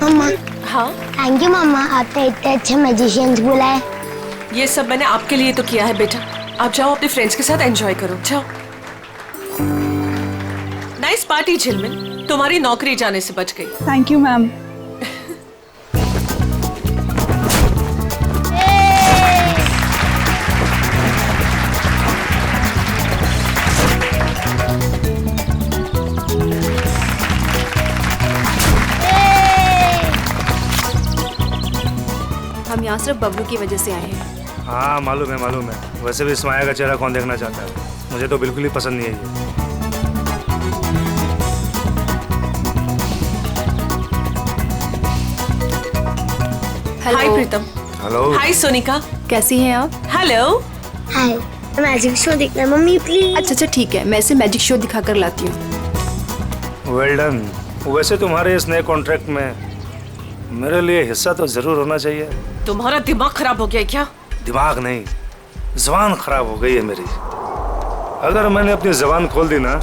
मम्मा। हाँ, thank you मम्मा, आपने इतने अच्छे मैजिशियंस बुलाए। ये सब मैंने आपके लिए तो किया है बेटा। आप जाओ अपने फ्रेंड्स के साथ एंजॉय करो, जाओ। नाइस पार्टी झिलमिल, तुम्हारी नौकरी जाने से बच गई। Thank you ma'am. हम यहाँ सिर्फ बबलू की वजह से आए हैं। हाँ मालूम है। वैसे भी इस माया का चेहरा कौन देखना चाहता है? मुझे तो बिल्कुल ही पसंद नहीं है ये। हाय प्रीतम। हेलो। हाय सोनिका। कैसी हैं आप? हेलो। हाय, मैजिक शो देखना है मम्मी प्लीज। अच्छा ठीक है, मैं इसे मैजिक शो दिखा कर लाती हूँ। Well done. वैसे तुम्हारे इस नए कॉन्ट्रैक्ट में मेरे लिए हिस्सा तो जरूर होना चाहिए। तुम्हारा दिमाग खराब हो गया है क्या? दिमाग नहीं, जुबान खराब हो गई है मेरी। अगर मैंने अपनी जुबान खोल दी ना,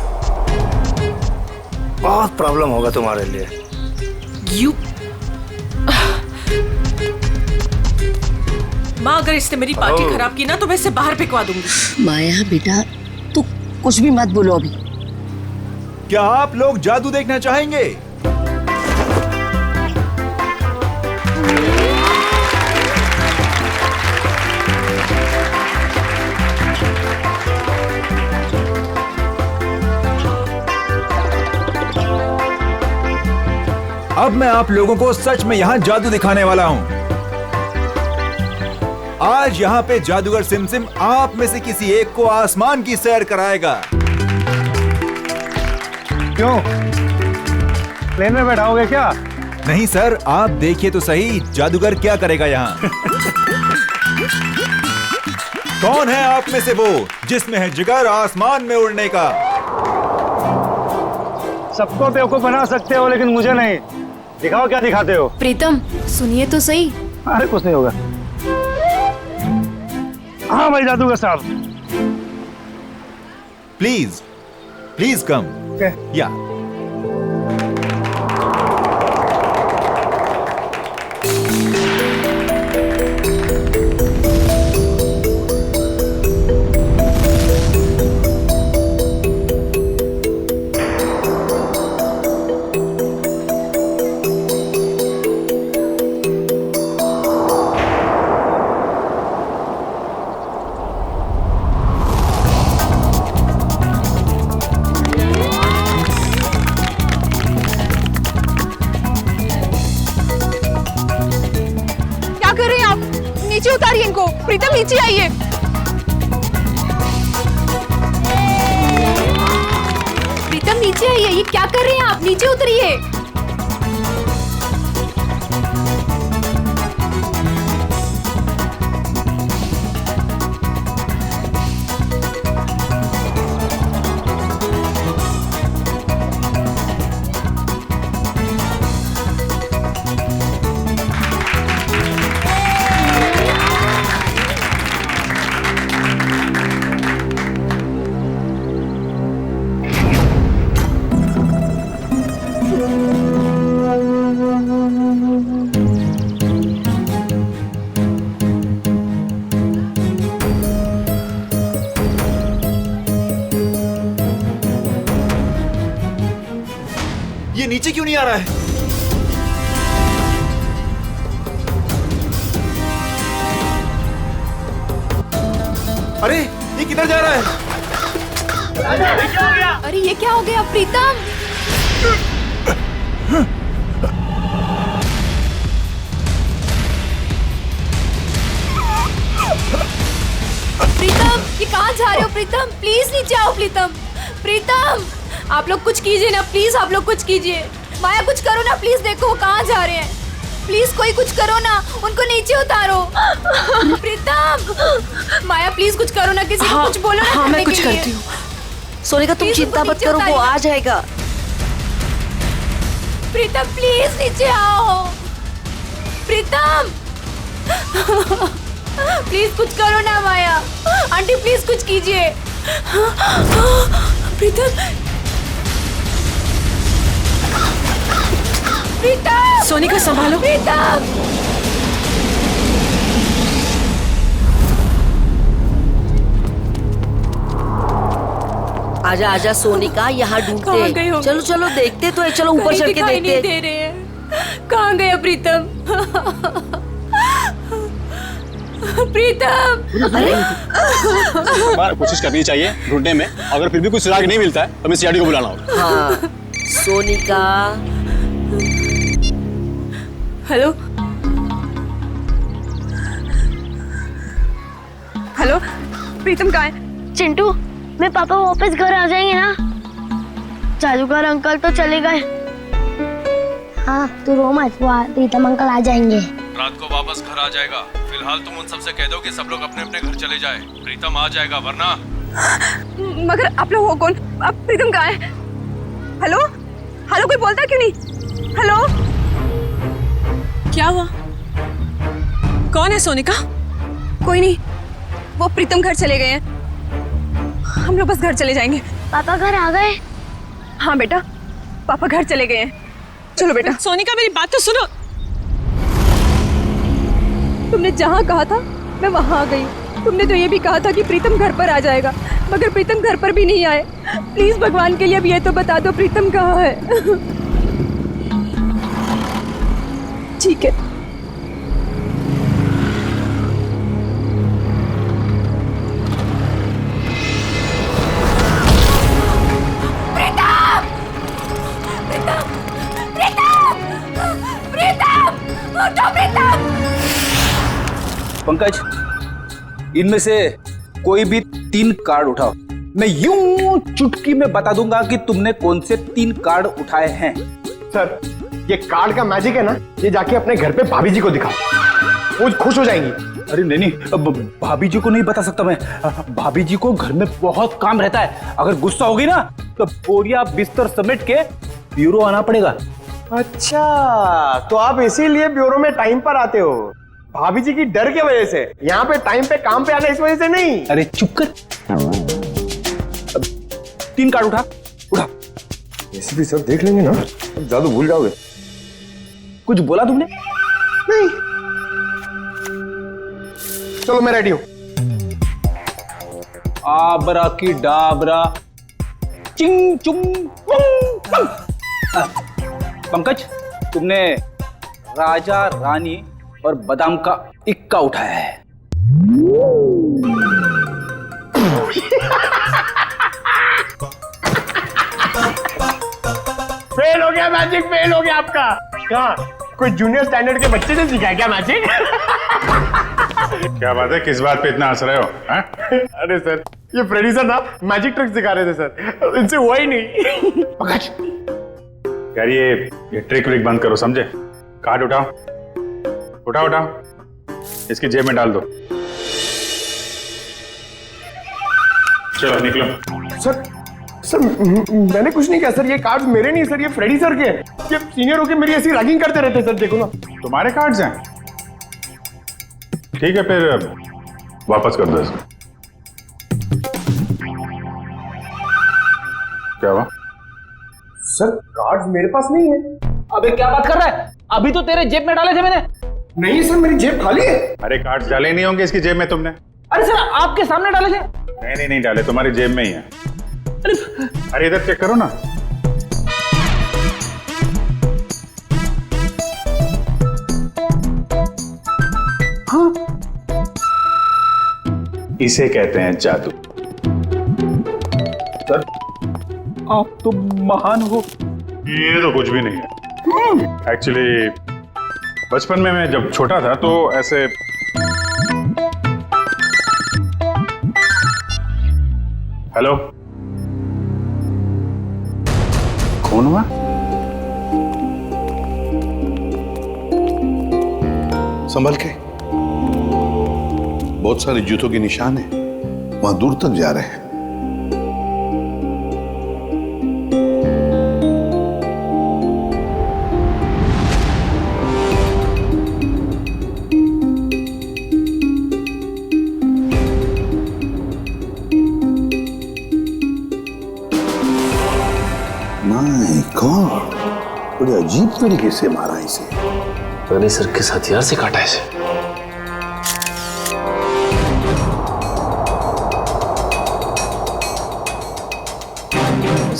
बहुत प्रॉब्लम होगा तुम्हारे लिए। यू माँ, अगर इसने मेरी पार्टी खराब की ना तो मैं इसे बाहर फेंकवा दूंगी। माया बेटा, तू कुछ भी मत बोलो अभी। क्या आप लोग जादू देखना चाहेंगे? अब मैं आप लोगों को सच में यहाँ जादू दिखाने वाला हूँ। आज यहाँ पे जादूगर सिमसिम आप में से किसी एक को आसमान की सैर कराएगा। क्यों? प्लेन में बैठाओगे क्या? नहीं सर, आप देखिए तो सही जादूगर क्या करेगा यहाँ। कौन है आप में से वो जिसमें है जिगर आसमान में उड़ने का? सबको बेवकूफ बना सकते हो लेकिन मुझे नहीं। दिखाओ क्या दिखाते हो। प्रीतम सुनिए तो सही। अरे कुछ नहीं होगा। हाँ भाई जादूगर साहब। Please come. या नीचे उतारिए इनको। प्रीतम नीचे आइए। प्रीतम नीचे आइए, ये क्या कर रहे हैं आप? नीचे उतरिए। ये नीचे क्यों नहीं आ रहा है? अरे ये किधर जा रहा है? अरे ये क्या हो गया प्रीतम? प्रीतम ये कहाँ जा रहे हो प्रीतम? प्लीज नीचे आओ प्रीतम। प्रीतम आप लोग कुछ कीजिए ना प्लीज, आप लोग कुछ कीजिए। माया कुछ करो ना प्लीज, देखो वो कहाँ जा रहे हैं। प्लीज कोई कुछ करो ना, उनको नीचे उतारो। प्रीतम माया प्लीज कुछ करो ना, किसी को कुछ बोलो ना। हाँ मैं कुछ करने के लिए। करती हूँ। सोनिका तुम प्लीज चिंता उनको मत नीचे करो, वो उतारिए। आ जाएगा। प्रीतम प्लीज नीचे आओ। प्रीतम प्लीज कुछ करो ना माया। आंटी प्लीज कुछ कीजिए। प्रीतम प्रीतम सोनिका संभालो। प्रीतम आजा आजा सोनिका, यहाँ कहाँ गए ढूंढते। होंगे? चलो चलो देखते तो है, चलो ऊपर कहीं चढ़ के दिखाई नहीं देखते। दे रहे हैं। कहाँ गया प्रीतम? प्रीतम बार कोशिश करनी चाहिए ढूंढने में, अगर फिर भी कुछ सुराग नहीं मिलता है तो हमें सीआईडी को बुलाना होगा। हाँ सोनिका। हेलो हेलो, प्रीतम कहाँ है? चिंटू मेरे पापा वापस घर आ जाएंगे ना? जादूगर अंकल तो चले गए। हाँ तू रो मत, प्रीतम अंकल आ जाएंगे। रात को वापस घर आ जाएगा। फिलहाल तुम उन सबसे कह दो कि सब लोग अपने अपने घर चले जाए। प्रीतम आ जाएगा, वरना मगर आप लोग हो कौन? अब प्रीतम कहाँ है? हेलो हेलो, कोई बोलता क्यों नहीं? हेलो क्या हुआ? कौन है सोनिका? कोई नहीं, वो प्रीतम घर चले गए हैं। हम लोग बस घर चले जाएंगे। पापा घर आ गए? हाँ बेटा, पापा घर चले गए हैं। चलो बेटा। सोनिका मेरी बात तो सुनो। तुमने जहाँ कहा था मैं वहाँ आ गई। तुमने तो ये भी कहा था कि प्रीतम घर पर आ जाएगा, मगर प्रीतम घर पर भी नहीं आए। प्लीज भगवान के लिए अब ये तो बता दो प्रीतम कहाँ है। ठीक है। पंकज, इनमें से कोई भी 3 कार्ड उठाओ। मैं यूं चुटकी में बता दूंगा कि तुमने कौन से 3 कार्ड उठाए हैं। सर ये कार्ड का मैजिक है ना, ये जाके अपने घर पे भाभी जी को दिखाओ, वो खुश हो जाएंगी। अरे नहीं, अब भाभी जी को नहीं बता सकता मैं। भाभी जी को घर में बहुत काम रहता है। अगर गुस्सा होगी ना तो बोरिया बिस्तर समेट के ब्यूरो आना पड़ेगा। अच्छा, तो आप इसीलिए ब्यूरो में टाइम पर आते हो, भाभी जी की डर की वजह से। यहाँ पे टाइम पे काम पे आना इस वजह से नहीं। अरे चुप कर। 3 कार्ड उठा उठा। ऐसे भी सब देख लेंगे ना, अब जादू भूल जाओगे। कुछ बोला तुमने? नहीं। चलो मैं रेडी हूं। आबरा की डाबरा चिंग चुंग पुंग। पंकज, तुमने राजा रानी और बादाम का इक्का उठाया है। फेल हो गया मैजिक, फेल हो गया आपका। क्या कोई जूनियर स्टैंडर्ड के बच्चे ने सिखाया क्या मैजिक? क्या बात है, किस बात पे इतना हंस रहे हो? अरे सर, ये फ्रेडी सर ना मैजिक ट्रिक सिखा रहे थे सर, इनसे हुआ ही नहीं। पंकज यार, ये ट्रिक विक बंद करो, समझे? कार्ड उठाओ उठाओ उठाओ, इसकी जेब में डाल दो। चलो निकलो। सर सर मैंने कुछ नहीं किया सर, ये कार्ड्स मेरे नहीं सर, ये फ्रेडी सर के हैं। ये सीनियर होके मेरी ऐसी रैगिंग करते रहते सर, देखो ना। तुम्हारे कार्ड्स हैं? ठीक है, फिर वापस कर दो इसको। क्या हुआ? सर कार्ड्स मेरे पास नहीं है। अबे क्या बात कर रहा है? अभी तो तेरे जेब में डाले थे मैंने। नहीं सर, मेरी जेब खाली है। अरे कार्ड्स डाले नहीं होंगे इसकी जेब में तुमने? अरे सर आपके सामने डाले थे। नहीं डाले, तुम्हारी जेब में ही है। अरे इधर चेक करो ना। हाँ, इसे कहते हैं जादू। आप तो महान हो। ये तो कुछ भी नहीं है। एक्चुअली बचपन में मैं जब छोटा था तो ऐसे हेलो, कौन हुआ? संभल के, बहुत सारे जूतों के निशान हैं, वहां दूर तक जा रहे हैं। माय गॉड, बड़े अजीब तरीके से मारा इसे। पता नहीं सर किस हथियार से काटा इसे।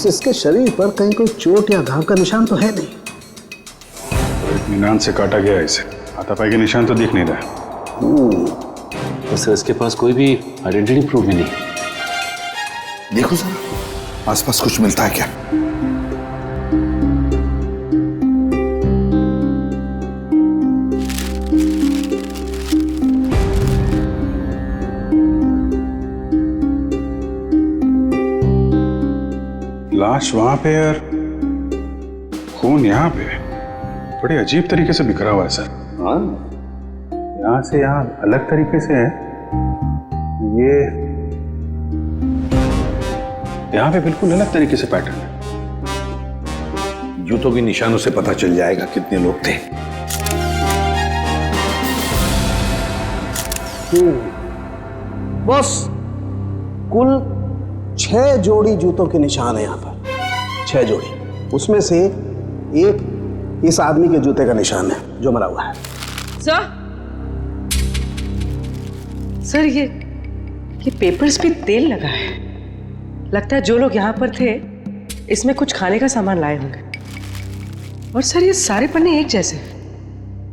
इसके शरीर पर कहीं कोई चोट या घाव का निशान तो है नहीं। इत्मीनान से काटा गया इसे, हाथापाई के निशान तो दिख नहीं रहा। तो सर इसके पास कोई भी आइडेंटिटी प्रूफ भी नहीं। देखो सर, आसपास कुछ मिलता है क्या? लाश वहां पे और खून यहाँ पे, बड़े अजीब तरीके से बिखरा हुआ है सर। हाँ, यहाँ से यहाँ अलग तरीके से है, ये यहाँ पे बिल्कुल अलग तरीके से पैटर्न है। जूतों के निशानों से पता चल जाएगा कितने लोग थे। बॉस, कुल 6 जोड़ी जूतों के निशान है यहाँ पर, 6 जोड़ी। उसमें से एक इस आदमी के जूते का निशान है जो मरा हुआ है। सर ये पेपर्स पे तेल लगा है। लगता है जो लोग यहाँ पर थे इसमें कुछ खाने का सामान लाए होंगे। और सर ये सारे पन्ने एक जैसे,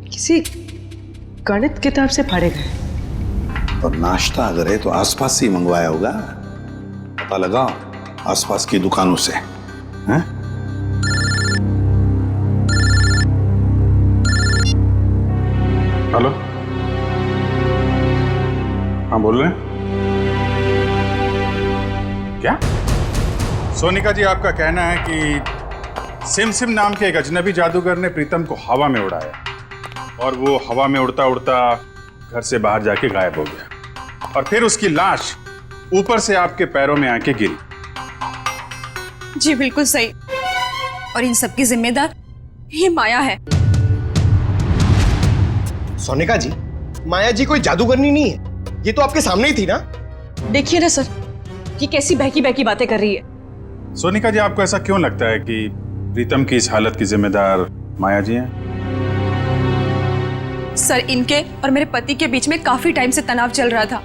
किसी गणित किताब से फाड़े गए। और नाश्ता अगर है तो आसपास से ही मंगवाया होगा। पता लगा आसपास की दुकानों से। हैं? हेलो, हाँ बोल रहे हैं? क्या? सोनिका जी, आपका कहना है कि सिम नाम के एक अजनबी जादूगर ने प्रीतम को हवा में उड़ाया और वो हवा में उड़ता उड़ता घर से बाहर जाके गायब हो गया, और फिर उसकी लाश ऊपर से आपके पैरों में आके गिरी। जी बिल्कुल सही। और इन सब की जिम्मेदार ये माया है। सोनिका जी, माया जी कोई जादूगरनी नहीं है, ये तो आपके सामने ही थी ना। देखिए ना सर, ये कैसी बहकी बहकी बातें कर रही है। सोनिका जी, आपको ऐसा क्यों लगता है कि प्रीतम की इस हालत की जिम्मेदार माया जी हैं? सर, इनके और मेरे पति के बीच में काफी टाइम से तनाव चल रहा था,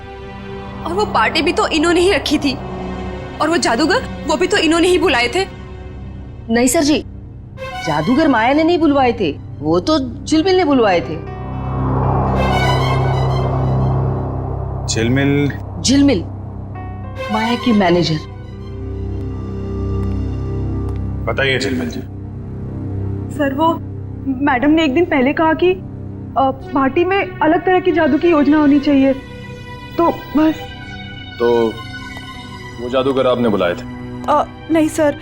और वो पार्टी भी तो इन्होंने ही रखी थी, और वो जादूगर वो भी तो इन्होंने ही बुलाए थे। नहीं सर जी, जादूगर माया ने नहीं बुलवाए थे, वो तो झिलमिल ने बुलवाए थे। झिलमिल माया की मैनेजर। बताइए झिलमिल जी। सर, वो मैडम ने एक दिन पहले कहा कि पार्टी में अलग तरह की जादू की योजना होनी चाहिए, तो बस। तो वो जादूगर आपने बुलाए थे? नहीं सर,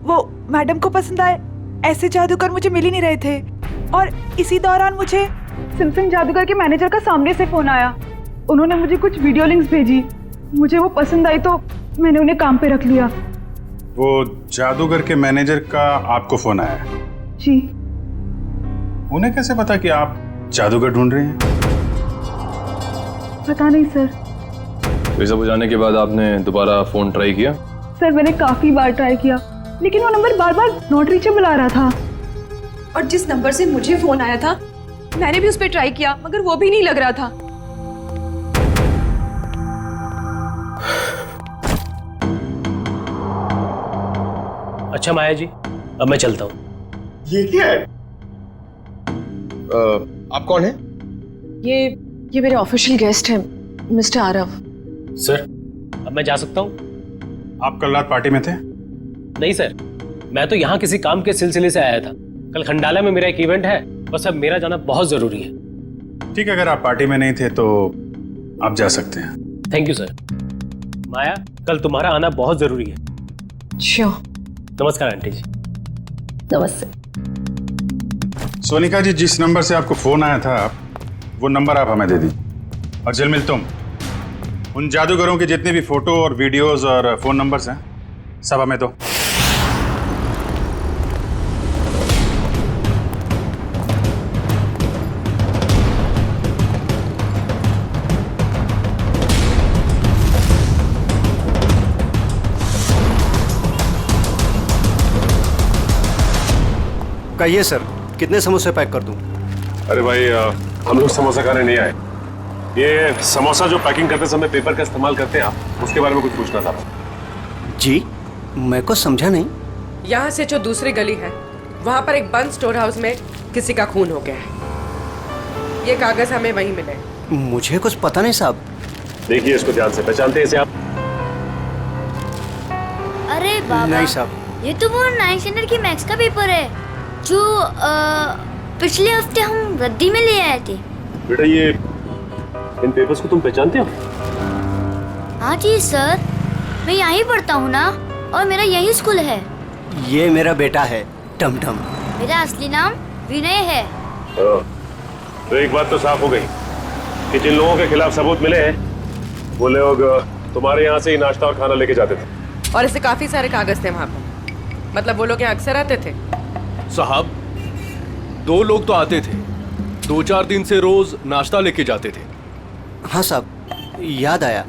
वो मैडम को पसंद आए ऐसे जादूगर मुझे मिल ही नहीं रहे थे, और इसी दौरान मुझे सिमसिम जादूगर के मैनेजर का सामने से फोन आया। उन्होंने मुझे कुछ वीडियो लिंक्स भेजी, मुझे वो पसंद आई तो मैंने उन्हें काम पे रख लिया। वो जादूगर के मैनेजर का आपको फोन आया? जी। उन्हें कैसे पता कि आप जादूगर ढूंढ रहे हैं? पता नहीं सर। ये सब हो जाने के बाद आपने दोबारा फोन ट्राई किया? सर, मैंने काफी बार ट्राई किया, लेकिन वो नंबर बार बार नॉट रीचेबल आ रहा था। और जिस नंबर से मुझे फोन आया था मैंने भी उस पर ट्राई किया, मगर वो भी नहीं लग रहा था। अच्छा माया जी, अब मैं चलता हूँ। ये क्या है? आप कौन है? ये मेरे ऑफिशियल गेस्ट हैं, मिस्टर आरव। सर, अब मैं जा सकता हूँ? आप कल रात पार्टी में थे? नहीं सर, मैं तो यहाँ किसी काम के सिलसिले से आया था। कल खंडाला में मेरा एक इवेंट है, बस अब मेरा जाना बहुत जरूरी है। ठीक है, अगर आप पार्टी में नहीं थे तो आप जा सकते हैं। Thank you sir. माया, कल तुम्हारा आना बहुत जरूरी है। श्योर। नमस्कार आंटी जी। नमस्ते। सोनिका जी, जिस नंबर से आपको फोन आया था वो नंबर आप हमें दे दीजिए। और झिलमिल, तुम उन जादूगरों के जितने भी फोटो और वीडियोस और फोन नंबर्स हैं सब हमें दो। कहिए सर, कितने समोसे पैक कर दूं? अरे भाई, हम लोग समोसा खाने नहीं आए। ये समोसा जो पैकिंग करते समय पेपर का इस्तेमाल करते हैं आप, उसके बारे में कुछ पूछना था। जी, मैं कुछ समझा नहीं। यहाँ से जो दूसरी गली है वहाँ पर एक बंद स्टोर हाउस में किसी का खून हो गया है। ये कागज हमें वहीं मिले। मुझे कुछ पता नहीं साहब। देखिए इसको ध्यान से, पहचानते हैं इसे आप? अरे बाबा, नहीं साहब, ये तो वो 9th स्टैंडर्ड की मैथ्स का पेपर है जो पिछले हफ्ते हम रद्दी में ले आए थे। बेटा, ये इन पेपर्स को तुम पहचानते हो? हाँ जी सर, मैं यहीं पढ़ता हूँ ना, और मेरा यही स्कूल है। ये मेरा बेटा है टमटम। मेरा असली नाम विनय है। तो एक बात तो साफ हो गई कि जिन लोगों के खिलाफ सबूत मिले हैं वो लोग तुम्हारे यहाँ से ही नाश्ता और खाना लेके जाते थे। और ऐसे काफी सारे कागज थे वहाँ पर। मतलब वो लोग यहाँ अक्सर आते थे? साहब, 2 लोग तो आते थे, 2-4 दिन से रोज नाश्ता लेके जाते थे। हाँ साहब, याद आया,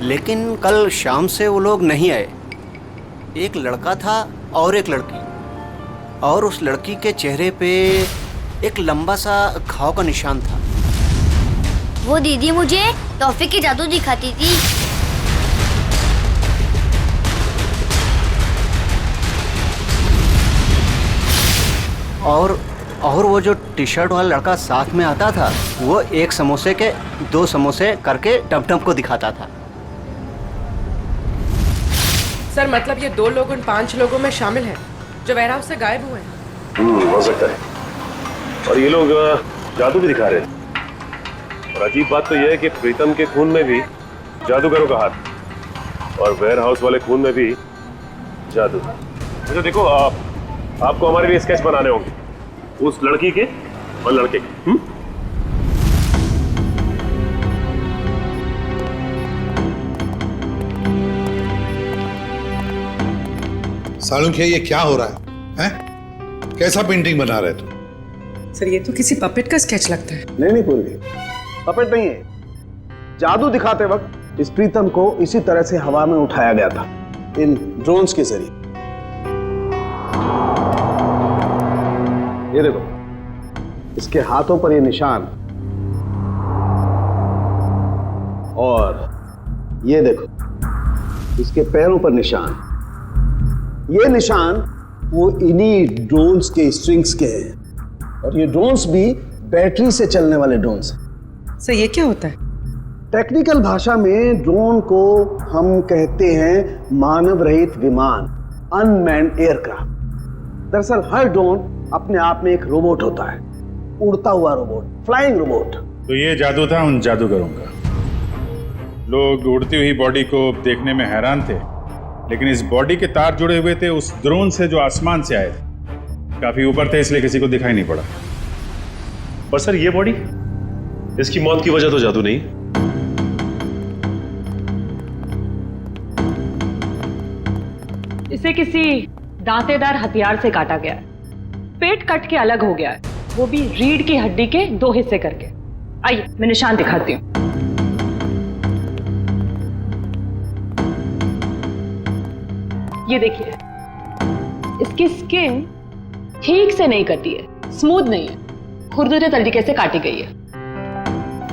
लेकिन कल शाम से वो लोग नहीं आए। एक लड़का था और एक लड़की, और उस लड़की के चेहरे पे एक लंबा सा घाव का निशान था। वो दीदी मुझे टॉफी की जादू दिखाती थी। और वो जो टी शर्ट वाला लड़का साथ में आता था, वो एक समोसे के 2 समोसे करके टमटम को दिखाता था। सर, मतलब ये 2 लोग उन 5 लोगों में शामिल हैं जो वेयरहाउस से गायब हुए हैं। हो सकता है। और ये लोग जादू भी दिखा रहे हैं। और अजीब बात तो यह है कि प्रीतम के खून में भी जादूगरों का हाथ, और वेयरहाउस वाले खून में भी जादू। अच्छा देखो, आपको हमारे लिए स्केच बनाने होंगे, उस लड़की के और लड़के के। सालुंखे, ये क्या हो रहा है? हैं? कैसा पेंटिंग बना रहे तुम? सर, ये तो किसी पपेट का स्केच लगता है। नहीं पूरी पपेट नहीं है। जादू दिखाते वक्त इस प्रीतम को इसी तरह से हवा में उठाया गया था, इन ड्रोन्स के जरिए। ये देखो, इसके हाथों पर ये निशान, और ये देखो इसके पैरों पर निशान। ये निशान वो इन्हीं ड्रोन्स के स्ट्रिंग्स के हैं, और ये ड्रोन्स भी बैटरी से चलने वाले ड्रोन्स हैं। सर, ये क्या होता है? टेक्निकल भाषा में ड्रोन को हम कहते हैं मानव रहित विमान, अनमैन्ड एयरक्राफ्ट। दरअसल हर ड्रोन अपने आप में एक रोबोट होता है, उड़ता हुआ रोबोट, फ्लाइंग रोबोट। तो ये जादू था उन जादूगरों का। लोग उड़ती हुई बॉडी को देखने में हैरान थे, लेकिन इस बॉडी के तार जुड़े हुए थे उस ड्रोन से जो आसमान से आए थे। काफी ऊपर थे, इसलिए किसी को दिखाई नहीं पड़ा। पर सर, ये बॉडी, इसकी मौत की वजह तो जादू नहीं। इसे किसी दांतेदार हथियार से काटा गया है। पेट कट के अलग हो गया है, वो भी रीढ़ की हड्डी के 2 हिस्से करके। आइए, मैं निशान दिखाती हूँ। ये देखिए, इसकी स्किन ठीक से नहीं कटी है, स्मूथ नहीं है, खुरदुरे तरीके से काटी गई है।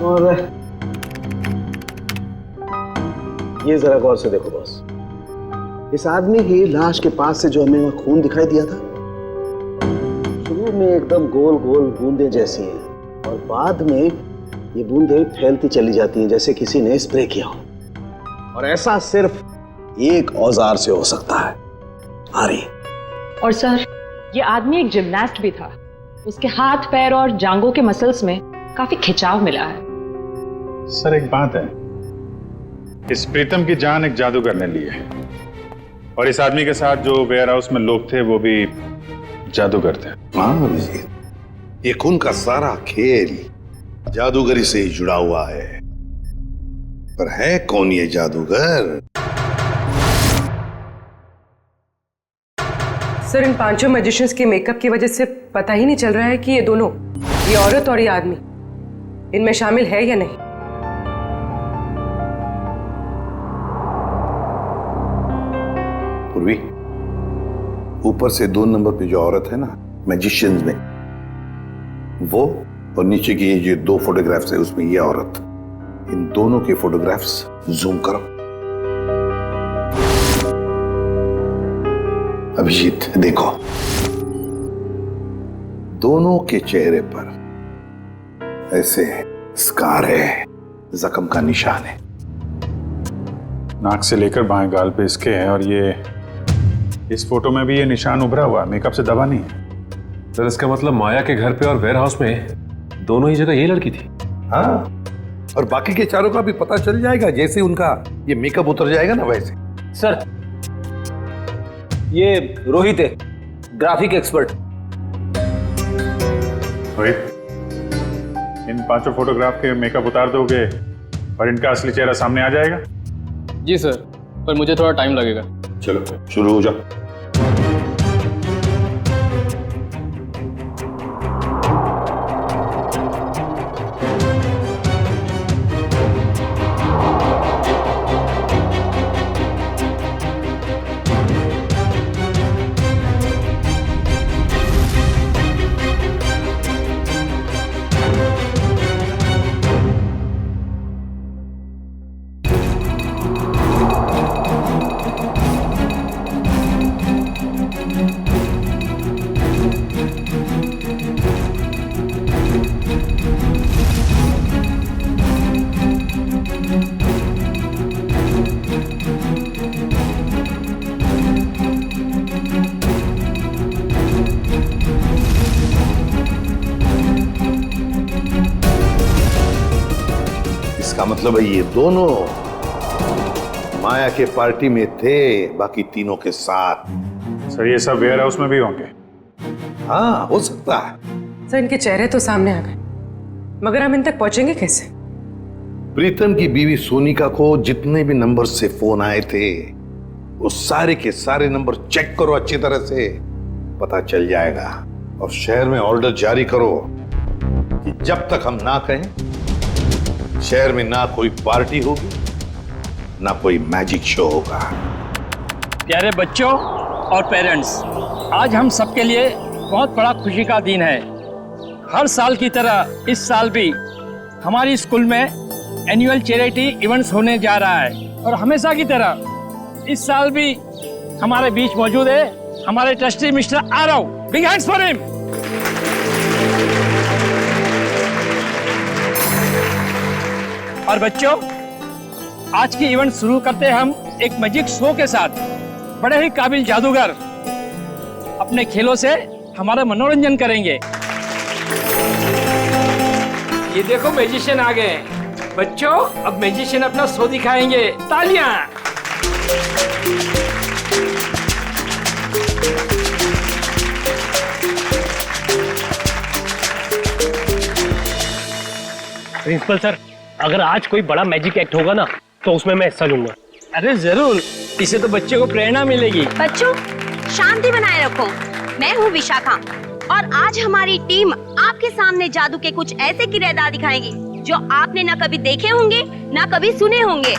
और ये जरा गौर से देखो बॉस, इस आदमी की लाश के पास से जो हमें वह खून दिखाई दिया था, शुरू में एकदम गोल गोल बूंदें जैसी हैं, और बाद में ये बूंदें फैलती चली जाती हैं जैसे किसी ने स्प्रे किया हो। और ऐसा सिर्फ एक औजार से हो सकता है, आ रही। और सर, ये आदमी एक जिमनास्ट भी था। उसके हाथ पैर और जांघों के मसल्स में काफी खिंचाव मिला है। सर एक बात है, इस प्रीतम की जान एक जादूगर ने ली है, और इस आदमी के साथ जो वेयर हाउस में लोग थे वो भी जादूगर थे। हाँ अभिजीत, ये खून का सारा खेल जादूगरी से ही जुड़ा हुआ है। पर है कौन ये जादूगर? सर, इन पांचों मैजिशियंस के मेकअप की वजह से पता ही नहीं चल रहा है कि ये दोनों, ये औरत और ये आदमी, इनमें शामिल है या नहीं। पूर्वी, ऊपर से 2 नंबर पे जो औरत है ना मैजिशियंस में, वो, और नीचे की ये जो 2 फोटोग्राफ्स है उसमें ये औरत, इन दोनों के फोटोग्राफ्स जूम करो। अभिजीत देखो, दोनों के चेहरे पर ऐसे स्कार है, जख्म का निशान है। नाक से लेकर बाएं गाल पे इसके है, और ये इस फोटो में भी ये निशान उभरा हुआ, मेकअप से दबा नहीं है। सर इसका मतलब माया के घर पे और वेयर हाउस में दोनों ही जगह ये लड़की थी। हाँ, और बाकी के चारों का भी पता चल जाएगा जैसे उनका ये मेकअप उतर जाएगा ना वैसे। सर ये रोहित है, ग्राफिक एक्सपर्ट। रोहित, इन 5 फोटोग्राफ के मेकअप उतार दोगे और इनका असली चेहरा सामने आ जाएगा? जी सर, पर मुझे थोड़ा टाइम लगेगा। चलो शुरू हो जाओ। इसका मतलब है ये दोनों माया के पार्टी में थे, बाकी तीनों के साथ। सर ये सब वेयर हाउस में भी होंगे? हाँ हो सकता है। सर इनके चेहरे तो सामने आ गए, मगर हम इन तक पहुंचेंगे कैसे? प्रीतम की बीवी सोनिका को जितने भी नंबर से फोन आए थे वो सारे के सारे नंबर चेक करो अच्छी तरह से, पता चल जाएगा। और शहर में ऑर्डर जारी करो कि जब तक हम ना कहें शहर में ना कोई पार्टी होगी ना कोई मैजिक शो होगा। प्यारे बच्चों और पेरेंट्स, आज हम सबके लिए बहुत बड़ा खुशी का दिन है। हर साल की तरह इस साल भी हमारी स्कूल में एनुअल चैरिटी इवेंट्स होने जा रहा है, और हमेशा की तरह इस साल भी हमारे बीच मौजूद है हमारे trustee mister Aarav. Big hands for him. और बच्चों, आज की इवेंट शुरू करते हैं हम एक मैजिक शो के साथ। बड़े ही काबिल जादूगर अपने खेलों से हमारा मनोरंजन करेंगे। ये देखो मैजिशियन आ गए। बच्चों, अब मैजिशियन अपना शो दिखाएंगे। तालियां। प्रिंसिपल सर, अगर आज कोई बड़ा मैजिक एक्ट होगा ना तो उसमें मैं हिस्सा लूंगा। अरे जरूर, इससे तो बच्चे को प्रेरणा मिलेगी। बच्चों शांति बनाए रखो। मैं हूँ विशाखा और आज हमारी टीम आपके सामने जादू के कुछ ऐसे किरदार दिखाएगी जो आपने ना कभी देखे होंगे ना कभी सुने होंगे।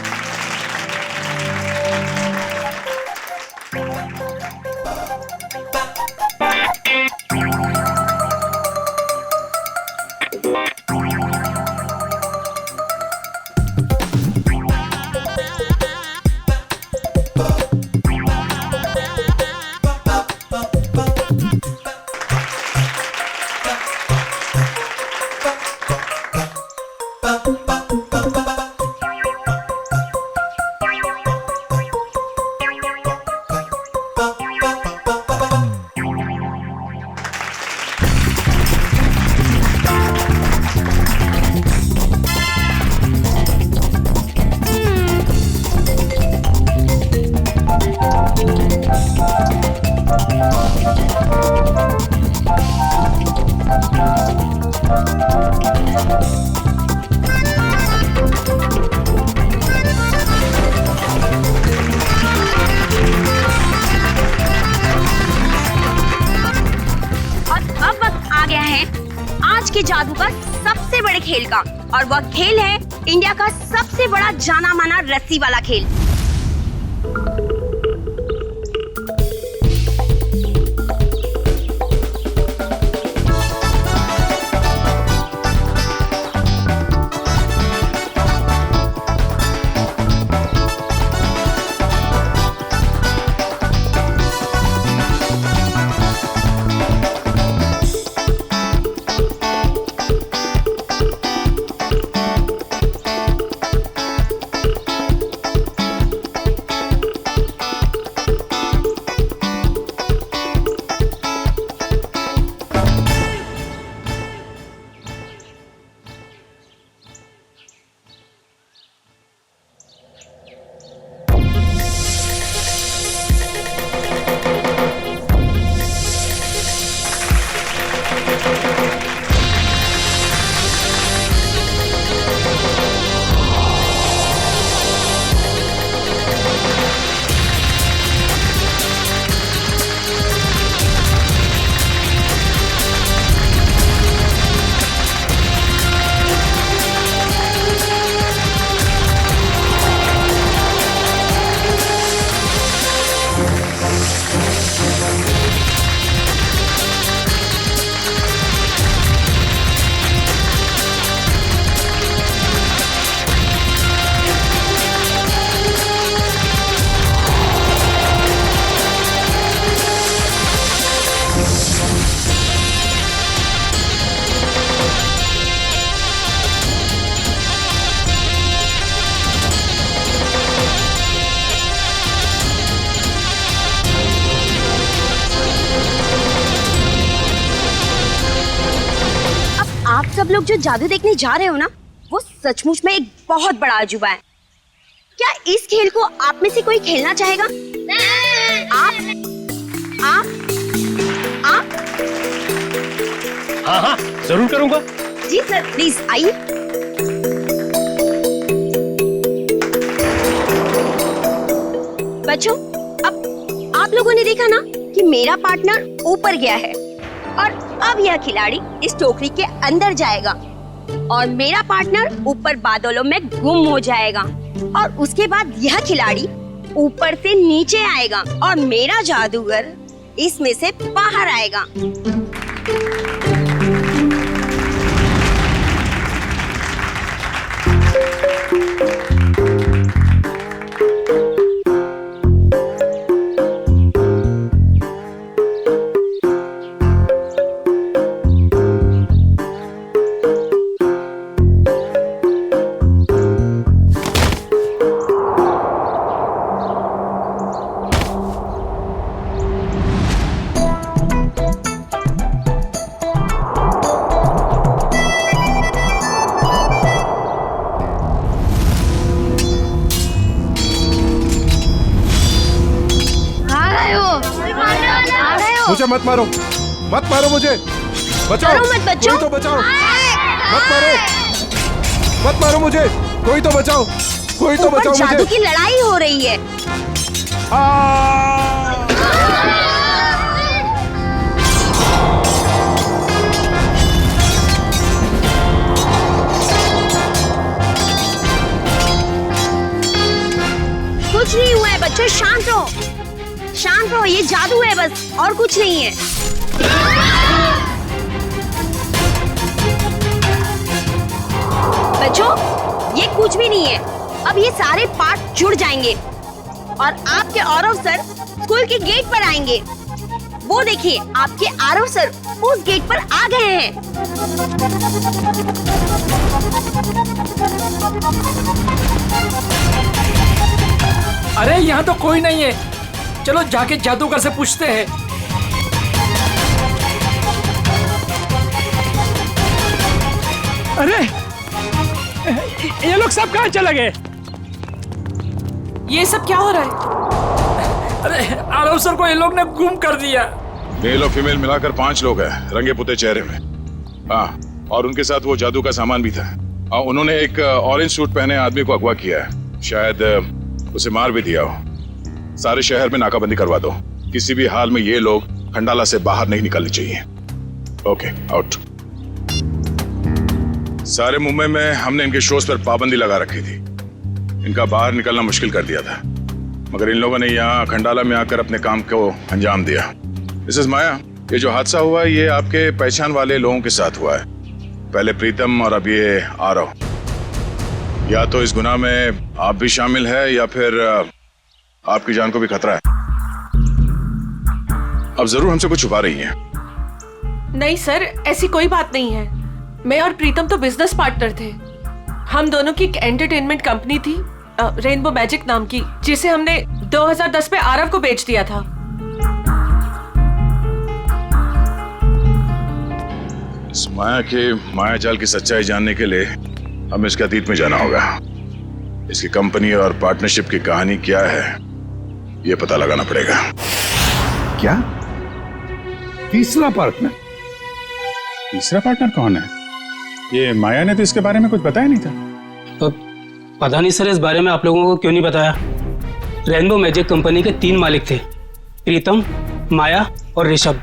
आज के जादू का सबसे बड़े खेल का, और वह खेल है इंडिया का सबसे बड़ा जाना माना रस्सी वाला खेल। आप सब लोग जो जादू देखने जा रहे हो ना, वो सचमुच में एक बहुत बड़ा अजूबा है। क्या इस खेल को आप में से कोई खेलना चाहेगा? आप? हाँ हाँ जरूर करूंगा। जी सर, प्लीज आइए। बच्चों, अब आप लोगों ने देखा ना कि मेरा पार्टनर ऊपर गया है, और अब यह खिलाड़ी इस टोकरी के अंदर जाएगा और मेरा पार्टनर ऊपर बादलों में गुम हो जाएगा, और उसके बाद यह खिलाड़ी ऊपर से नीचे आएगा और मेरा जादूगर इसमें से बाहर आएगा। मुझे मत मारो, मत मारो मुझे, बचाओ, मत बच्चों, कोई तो बचाओ, मत मारो मुझे, कोई तो बचाओ, कोई तो बचाओ मुझे। जादू की लड़ाई हो रही है। कुछ नहीं हुआ है बच्चों, शांत रहो, शांत रहो, ये जादू है बस, और कुछ नहीं है। बच्चों, ये कुछ भी नहीं है। अब ये सारे पार्ट जुड़ जाएंगे और आपके आरव सर स्कूल के गेट पर आएंगे। वो देखिए, आपके आरव सर उस गेट पर आ गए हैं। अरे यहाँ तो कोई नहीं है, चलो जाके जादूगर से पूछते हैं। अरे ये लोग सब कहाँ चले गए? ये सब क्या हो रहा है? अरे आरव सर को ये लोग ने गुम कर दिया। मेल और फीमेल मिलाकर 5 लोग हैं, रंगे पुते चेहरे में। हाँ, और उनके साथ वो जादू का सामान भी था। उन्होंने एक ऑरेंज सूट पहने आदमी को अगवा किया है, शायद उसे मार भी दिया हो। सारे शहर में नाकाबंदी करवा दो, किसी भी हाल में ये लोग खंडाला से बाहर नहीं निकलने चाहिए। Okay, out. सारे मुंबई में हमने इनके शोज पर पाबंदी लगा रखी थी। इनका बाहर निकलना मुश्किल कर दिया था, मगर इन लोगों ने यहाँ खंडाला में आकर अपने काम को अंजाम दिया। मिसेस माया, ये जो हादसा हुआ है ये आपके पहचान वाले लोगों के साथ हुआ है। पहले प्रीतम और अब ये आरव। या तो इस गुनाह में आप भी शामिल है या फिर आपकी जान को भी खतरा है। अब जरूर हमसे कुछ छुपा रही हैं। नहीं सर, ऐसी कोई बात नहीं है। मैं और प्रीतम तो बिजनेस पार्टनर थे। हम दोनों की एक एंटरटेनमेंट कंपनी थी रेनबो मैजिक नाम की, जिसे हमने 2010 में आरव को बेच दिया था। इस माया के मायाजाल की सच्चाई जानने के लिए हमें इसके अतीत में जाना होगा। इसकी कंपनी और पार्टनरशिप की कहानी क्या है ये पता लगाना पड़ेगा। क्या? तीसरा पार्टनर? तीसरा पार्टनर कौन है? ये माया ने तो इसके बारे में कुछ बताया नहीं था। तो पता नहीं सर, इस बारे में आप लोगों को क्यों नहीं बताया। रेनबो मैजिक कंपनी के 3 मालिक थे, प्रीतम, माया और ऋषभ।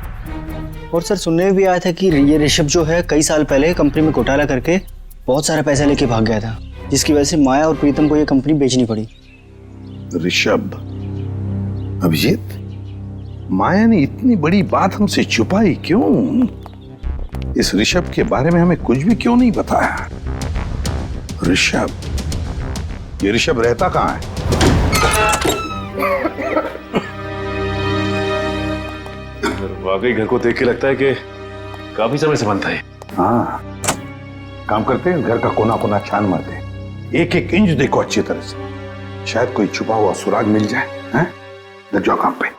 और सर सुनने में भी आया था कि ये ऋषभ जो है कई साल पहले कंपनी में घोटाला करके बहुत सारा पैसा लेके भाग गया था, जिसकी वजह से माया और प्रीतम को ये कंपनी बेचनी पड़ी। ऋषभ, अभिजीत, माया ने इतनी बड़ी बात हमसे छुपाई क्यों? इस ऋषभ के बारे में हमें कुछ भी क्यों नहीं बताया? ऋषभ, ये ऋषभ रहता कहाँ है? वाकई घर को देख के लगता है कि काफी समय से बनता है। हाँ, काम करते हैं, घर का कोना कोना छान मारते हैं, एक एक इंच देखो अच्छी तरह से, शायद कोई छुपा हुआ सुराग मिल जाए। हैं? लग जाओ काम पे।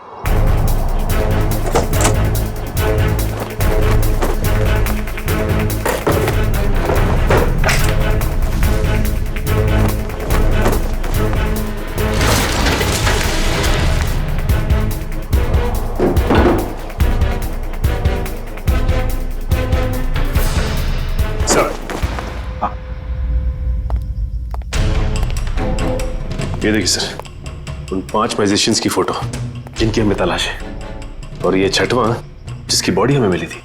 ये देखिए सर, उन 5 मैजिशियंस की फोटो जिनकी हमें तलाश है, और ये 6वां जिसकी बॉडी हमें मिली थी।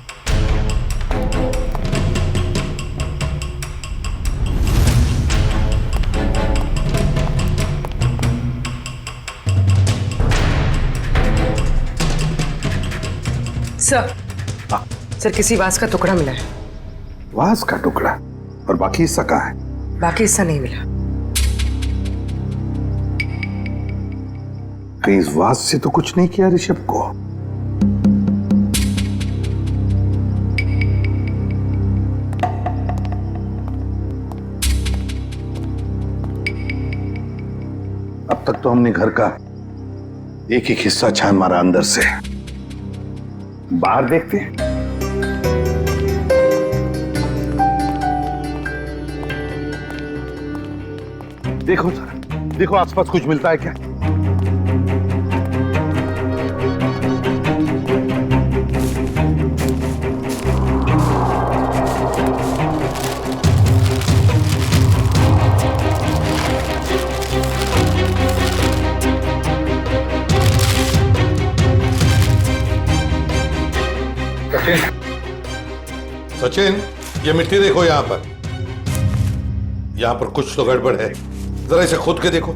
सर, सर किसी वास का टुकड़ा मिला है। वास का टुकड़ा? और बाकी हिस्सा कहाँ है? बाकी हिस्सा नहीं मिला। कहीं इस वास से तो कुछ नहीं किया ऋषभ को? अब तक तो हमने घर का एक एक हिस्सा छान मारा अंदर से। बाहर देखते हैं। देखो जरा, देखो आसपास कुछ मिलता है क्या? सचिन, ये मिट्टी देखो यहां पर। यहां पर कुछ तो गड़बड़ है, जरा इसे खोद के देखो।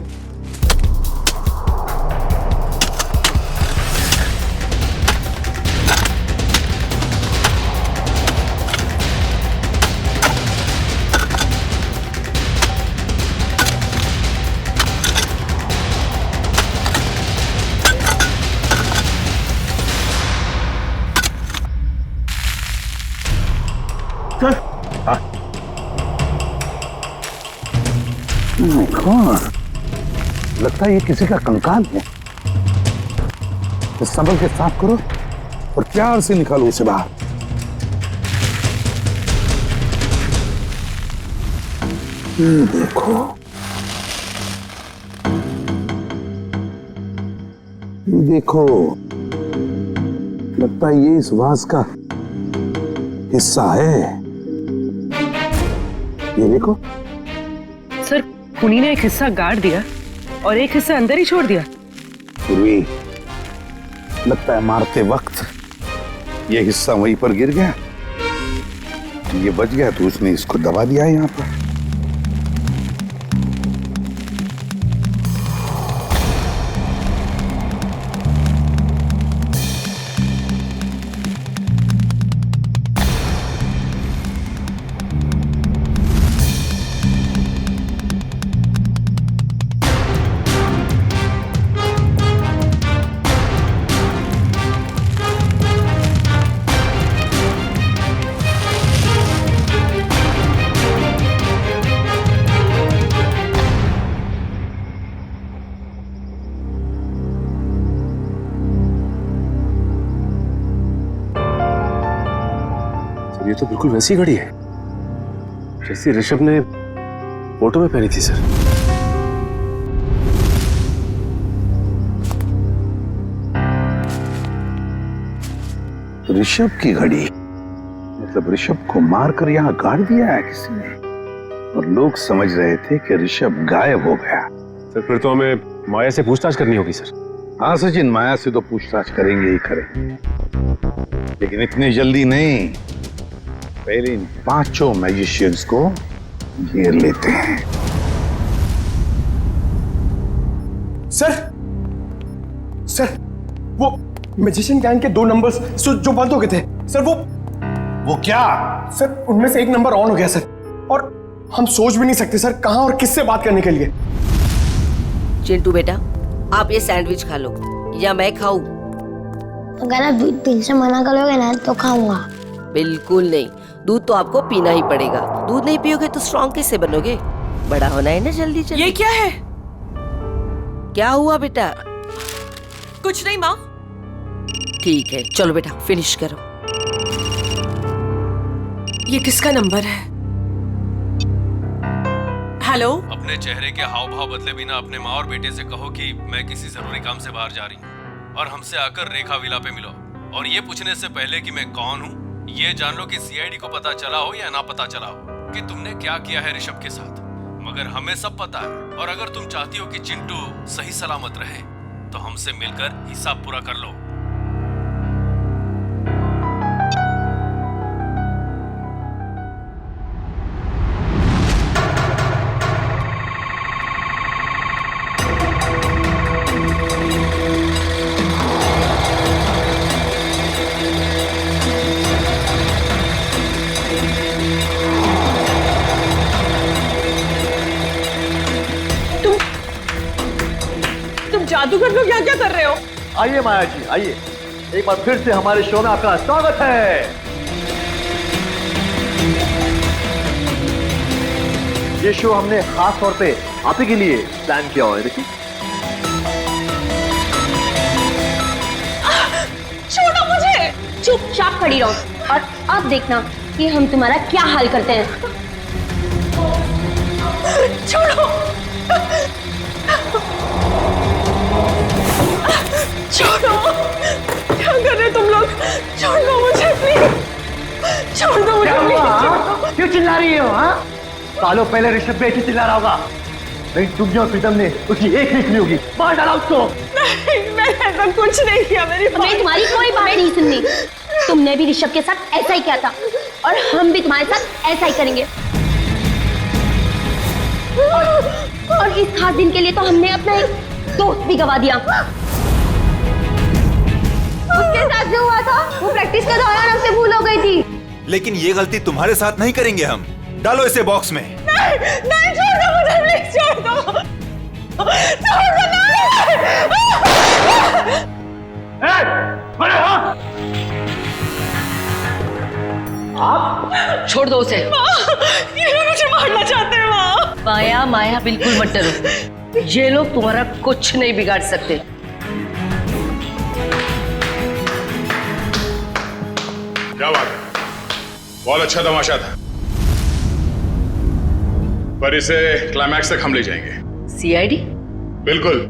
लगता है ये किसी का कंकाल है। इस संभल के साफ करो और प्यार से निकालो उसे बाहर। देखो, देखो, लगता है ये इस वास का हिस्सा है। ये देखो सर, खूनी ने एक हिस्सा गाड़ दिया और एक हिस्सा अंदर ही छोड़ दिया। पूर्वी, लगता है मारते वक्त ये हिस्सा वहीं पर गिर गया। ये बच गया तो उसने इसको दबा दिया यहाँ पर। ये तो बिल्कुल वैसी घड़ी है जैसी ऋषभ ने फोटो में पहनी थी सर। ऋषभ की घड़ी? मतलब ऋषभ को मारकर यहाँ गाड़ दिया है किसी ने, और लोग समझ रहे थे कि ऋषभ गायब हो गया। सर फिर तो हमें माया से पूछताछ करनी होगी सर। हाँ सचिन, माया से तो पूछताछ करेंगे ही करेंगे, लेकिन इतनी जल्दी नहीं। पहले इन 5 मैजिशियंस को घेर लेते हैं। सर वो मैजिशियन गैंग के 2 नंबर्स जो बंद हो गए थे सर, वो क्या सर? उनमें से एक नंबर ऑन हो गया सर, और हम सोच भी नहीं सकते सर कहां और किससे बात करने के लिए। चिंटू बेटा, आप ये सैंडविच खा लो या मैं खाऊं? अगर आप दिल से मना करोगे ना तो खाऊंगा। बिल्कुल नहीं, दूध तो आपको पीना ही पड़ेगा। दूध नहीं पियोगे तो स्ट्रॉन्ग कैसे बनोगे? बड़ा होना है ना जल्दी जल्दी। ये क्या है? क्या हुआ बेटा? कुछ नहीं माँ। ठीक है, चलो बेटा फिनिश करो। ये किसका नंबर है? हेलो। अपने चेहरे के हाव भाव बदले बिना अपने माँ और बेटे से कहो कि मैं किसी जरूरी काम से बाहर जा रही हूँ, और हमसे आकर रेखा विला पे मिलो। और ये पूछने से पहले कि मैं कौन हूँ, ये जान लो कि सीआईडी को पता चला हो या ना पता चला हो कि तुमने क्या किया है ऋषभ के साथ, मगर हमें सब पता है। और अगर तुम चाहती हो कि चिंटू सही सलामत रहे तो हमसे मिलकर हिसाब पूरा कर लो। जादूगर लोग यहाँ क्या कर रहे हो? आइए माया जी, आइए। एक बार फिर से हमारे शो में आपका स्वागत है। ये शो हमने खास तौर पे आप ही के लिए प्लान किया हुआ है। देखिए, छोड़ो मुझे। चुपचाप खड़ी रहो और अब देखना कि हम तुम्हारा क्या हाल करते हैं। छोड़ो, छोड़ो, क्या कर रहे हो तुम लोग? छोड़ दो मुझे प्लीज, छोड़ दो मुझे प्लीज। क्यों चिल्ला रही हो? हाँ, सालों पहले ऋषभ बेटी चिल्ला रहा होगा, नहीं तुमने और प्रीतम ने उसकी एक लिख ली होगी। मार डाला उसको। नहीं, मैंने ऐसा कुछ नहीं किया। मेरी हमें तुम्हारी कोई बात नहीं सुननी। तुमने भी ऋषभ के साथ ऐसा ही किया था और हम भी तुम्हारे साथ ऐसा ही करेंगे। और इस खास दिन के लिए तो हमने अपना एक दोस्त भी गवा दिया। उसके साथ जो हुआ था वो प्रैक्टिस के दौरान हमसे भूल हो गई थी। लेकिन ये गलती तुम्हारे साथ नहीं करेंगे हम। डालो इसे बॉक्स में। नहीं, छोड़ दो मुझे प्लीज, छोड़ दो, छोड़ दो। आप छोड़ दो उसे। ये लोग मुझे मारना चाहते हैं माँ। माया, माया बिल्कुल मत डरो, ये लोग तुम्हारा कुछ नहीं बिगाड़ सकते। क्या बात है, बहुत अच्छा तमाशा था, पर इसे क्लाइमैक्स तक हम ले जाएंगे। सीआईडी? बिल्कुल,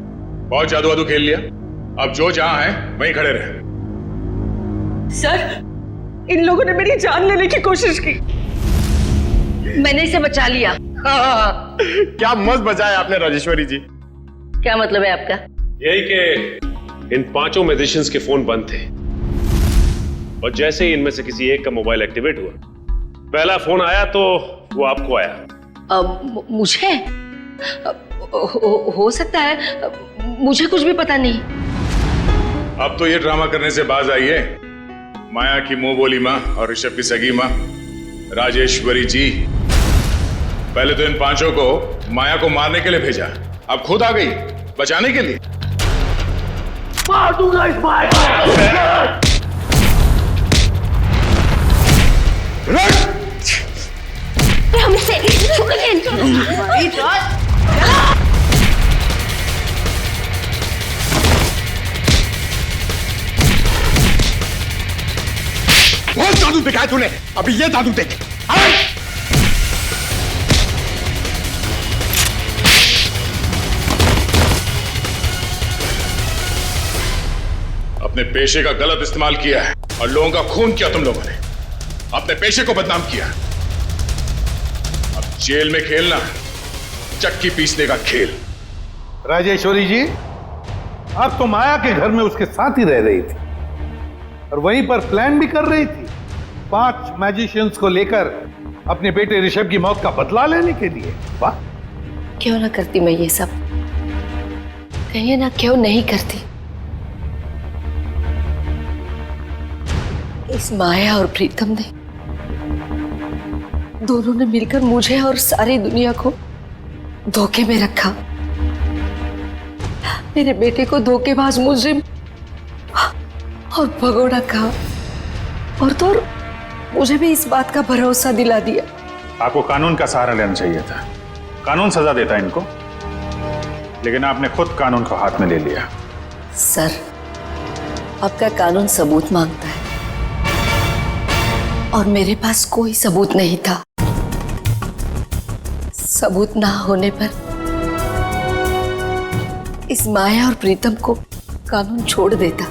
बहुत जादू वादू खेल लिया, अब जो जहां है वहीं खड़े रहे। सर, इन लोगों ने मेरी जान लेने की कोशिश की, मैंने इसे बचा लिया। क्या मस्त बचाया आपने राजेश्वरी जी। क्या मतलब है आपका? यही कि इन 5 मैजिशियंस के फोन बंद थे, और जैसे ही इनमें से किसी एक का मोबाइल एक्टिवेट हुआ पहला फोन आया तो वो आपको आया। मुझे हो सकता है, मुझे कुछ भी पता नहीं। अब तो ये ड्रामा करने से बाज आई है। माया की मुंह बोली माँ और ऋषभ की सगी माँ राजेश्वरी जी, पहले तो इन पांचों को माया को मारने के लिए भेजा, अब खुद आ गई बचाने के लिए। मार दूंगा इस माया को। हमसे बहुत जादू दिखाया तूने, अभी ये जादू देख। अपने पेशे का गलत इस्तेमाल किया है और लोगों का खून किया तुम लोगों ने, अपने पेशे को बदनाम किया। अब जेल में खेलना चक्की पीसने का खेल। राजेश्वरी जी, आप तो माया के घर में उसके साथ ही रह रही थी और वहीं पर प्लान भी कर रही थी 5 मैजिशियंस को लेकर अपने बेटे ऋषभ की मौत का बदला लेने के लिए। वाह, क्यों ना करती मैं ये सब, कहिए ना क्यों नहीं करती। इस माया और प्रीतम ने दोनों ने मिलकर मुझे और सारी दुनिया को धोखे में रखा। मेरे बेटे को धोखेबाज मुजरिम और भगोड़ा कहा और तो और मुझे भी इस बात का भरोसा दिला दिया। आपको कानून का सहारा लेना चाहिए था, कानून सजा देता इनको, लेकिन आपने खुद कानून को हाथ में ले लिया। सर, आपका कानून सबूत मांगता है और मेरे पास कोई सबूत नहीं था। सबूत ना होने पर इस माया और प्रीतम को कानून छोड़ देता।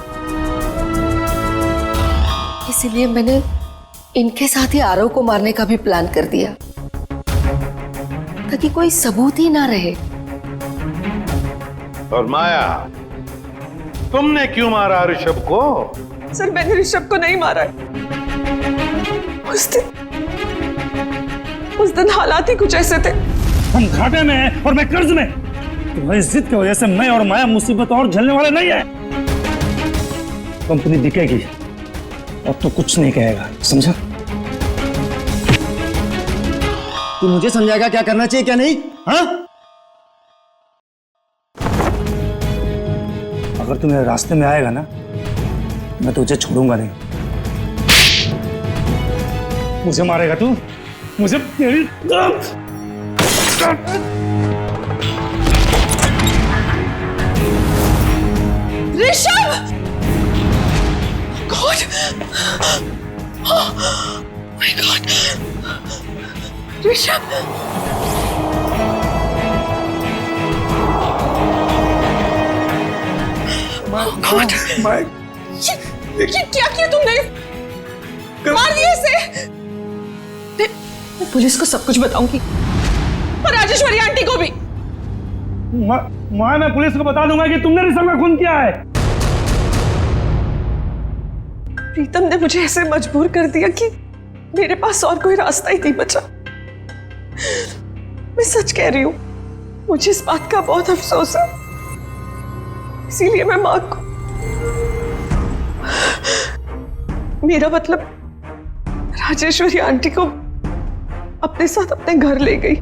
इसलिए मैंने इनके साथ ही आरव को मारने का भी प्लान कर दिया ताकि कोई सबूत ही ना रहे। और माया, तुमने क्यों मारा ऋषभ को? सर, मैंने ऋषभ को नहीं मारा है। उस दिन हालात ही कुछ ऐसे थे। हम घाटे में हैं और मैं कर्ज में। तुम्हारी जिद की वजह से मैं और माया मुसीबत और झेलने वाले नहीं है। कंपनी बिकेगी, अब तो कुछ नहीं कहेगा, समझा? तू मुझे समझाएगा क्या करना चाहिए क्या नहीं? हाँ? अगर तू मेरे रास्ते में आएगा ना, मैं तुझे छोड़ूंगा नहीं। मुझे मारेगा तू? मुझे तेरी Rishabh! God! Oh my God! Rishabh! God! ये क्या किया तुमने? मार दिया इसे? मैं पुलिस को सब कुछ बताऊंगी और राजेश्वरी आंटी को भी। मैं पुलिस को बता दूंगा कि तुमने ऋषभ का खून किया है। प्रीतम ने मुझे ऐसे मजबूर कर दिया कि मेरे पास और कोई रास्ता ही नहीं बचा। मैं सच कह रही हूं, मुझे इस बात का बहुत अफसोस है। इसीलिए मैं मां को, मेरा मतलब राजेश्वरी आंटी को अपने साथ अपने घर ले गई।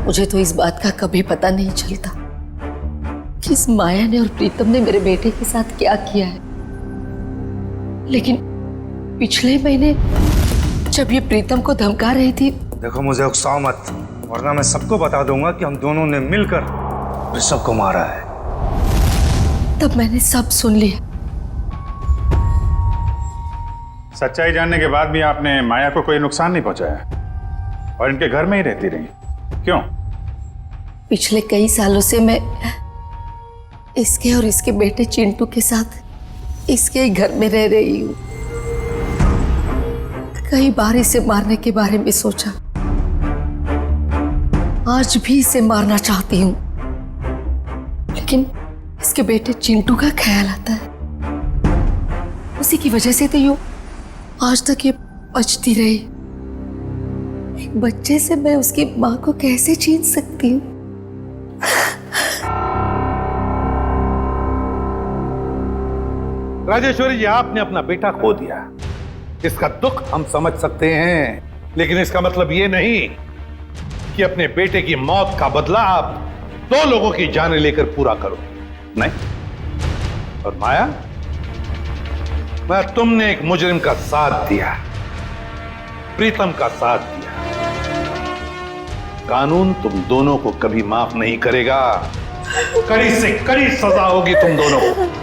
मुझे तो इस बात का कभी पता नहीं चलता कि इस माया ने और प्रीतम ने मेरे बेटे के साथ क्या किया है। लेकिन पिछले महीने जब ये प्रीतम को धमका रही थी। देखो, मुझे उकसाओ मत, वरना मैं सबको बता दूंगा कि हम दोनों ने मिलकर ऋषभ को मारा है। तब मैंने सब सुन लिया। सच्चाई जानने के बाद भी आपने माया को कोई नुकसान नहीं पहुंचाया और इनके घर में ही रहती रही, क्यों? पिछले कई सालों से मैं इसके और इसके बेटे चिंटू के साथ इसके ही घर में रह रही हूँ। कई बार इसे मारने के बारे में सोचा, आज भी इसे मारना चाहती हूँ, लेकिन इसके बेटे चिंटू का ख्याल आता है। उसी की वजह से तो यूं आज तक ये बचती रही। एक बच्चे से मैं उसकी माँ को कैसे छीन सकती हूँ? राजेश्वरी जी, आपने अपना बेटा खो दिया। इसका दुख हम समझ सकते हैं, लेकिन इसका मतलब ये नहीं कि अपने बेटे की मौत का बदला आप 2 लोगों की जानें लेकर पूरा करो। नहीं। और माया, मैं तुमने एक मुजरिम का साथ दिया, प्रीतम का साथ दिया। कानून तुम दोनों को कभी माफ नहीं करेगा। कड़ी से कड़ी सजा होगी तुम दोनों को।